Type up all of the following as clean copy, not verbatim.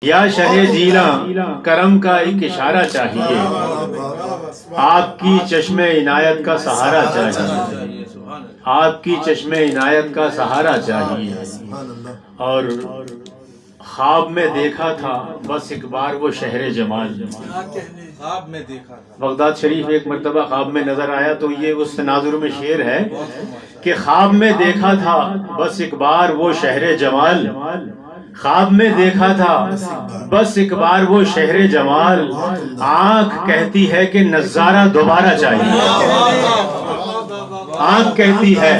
یا شہ جینا کرم کا ایک اشارہ چاہیے، آپ کی چشم عنایت کا سہارا چاہیے، آپ کی چشم عنایت کا سہارا چاہیے۔ اور خواب میں دیکھا تھا بس ایک بار وہ شہر جمال، خواب میں دیکھا تھا بغداد شریف ایک مرتبہ خواب میں نظر آیا، تو یہ اس تناظر میں شعر ہے کہ خواب میں دیکھا تھا بس ایک بار وہ شہر جمال، خواب میں دیکھا تھا بس ایک بار وہ شہر جمال، آنکھ کہتی ہے کہ نظارہ دوبارہ چاہیے، آنکھ کہتی ہے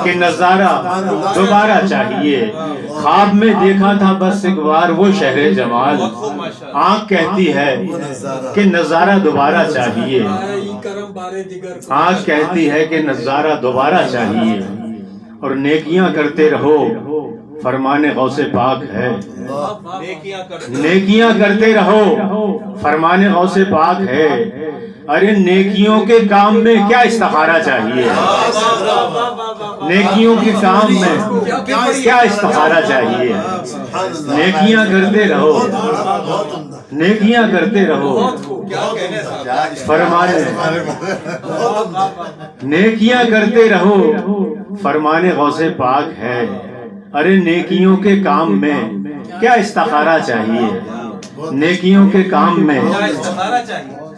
کہ نظارہ دوبارہ چاہیے، خواب میں دیکھا تھا بس ایک بار وہ شہر جمال، آنکھ کہتی ہے کہ نظارہ دوبارہ چاہیے، آنکھ کہتی ہے کہ نظارہ دوبارہ چاہیے۔ اور نیکیاں کرتے رہو فرمان غوث پاک ہے، نیکیاں کرتے رہو فرمان غوث پاک ہے، ارے نیکیوں کے کام میں کیا استخارہ چاہیے، نیکیوں کے کام میں کیا استخارہ چاہیے، نیکیاں کرتے رہو، نیکیاں کرتے رہو فرمان، نیکیاں کرتے رہو فرمان غوث پاک ہے، ارے نیکیوں کے کام میں کیا استخارہ چاہیے، نیکیوں کے کام میں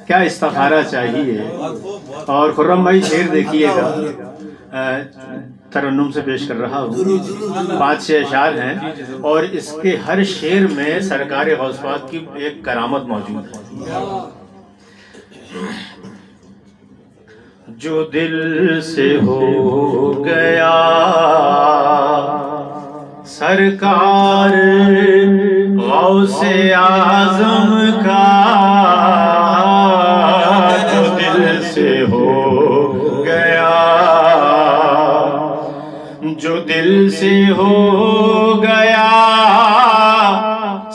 کیا استخارہ چاہیے۔ اور خرم بھائی شعر دیکھیے گا، ترنم سے پیش کر رہا ہوں، 5-6 اشعار ہیں اور اس کے ہر شعر میں سرکار غوث پاک کی ایک کرامت موجود ہے۔ جو دل سے ہو گیا سرکار غوث اعظم کا، جو دل سے ہو گیا، جو دل سے ہو گیا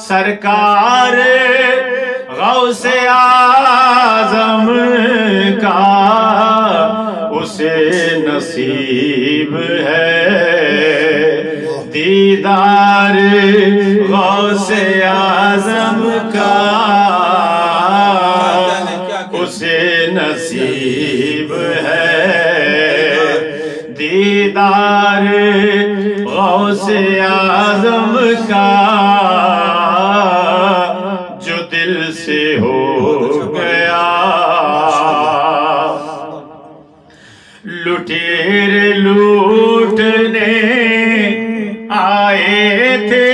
سرکار غوث اعظم کا، اسے نصیب ہے دیدار غوث اعظم کا، اسے نصیب ہے دیدار غوث اعظم کا، جو دل سے ہو گیا۔ لٹیر لوٹنے آئے تھے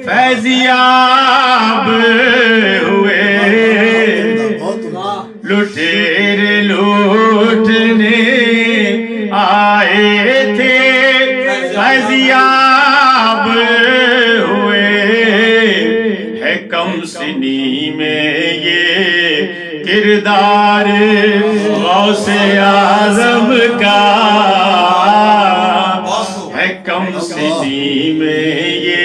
فیضیاب ہوئے، لٹیر لوٹنے آئے تھے فیضیاب ہوئے، ہے کم سنی میں یہ کردار غوث اعظم کا، ہے کم سنی میں یہ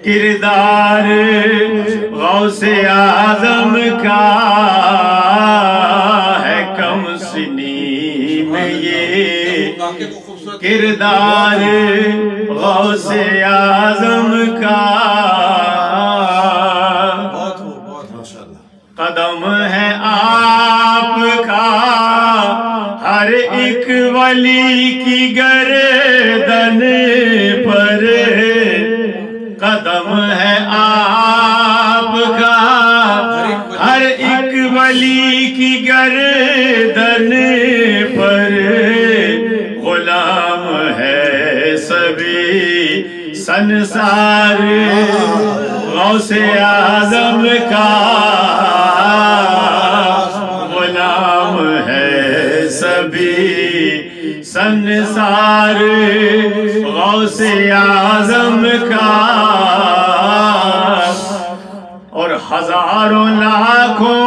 کردار غوث اعظم کا، ہے کم سنی میں یہ کردار غوث اعظم کا۔ قدم ہے آپ کا ہر ایک ولی کی گردن پر، قدم ہے آپ کا ہر ایک ولی کی گردن پر، غلام ہے سبھی سنسار غوث اعظم کا، غلام ہے سبھی سنسار غوث اعظم کا، اور ہزاروں لاکھوں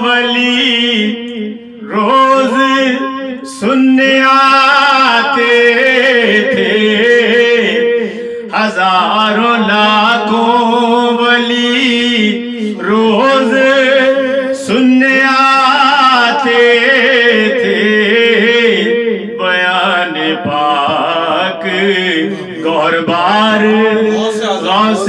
ولی روز سننے آتے تھے، ہزاروں لاکھوں ولی روز سننے آتے تھے، بیان پاک گہر بار غوث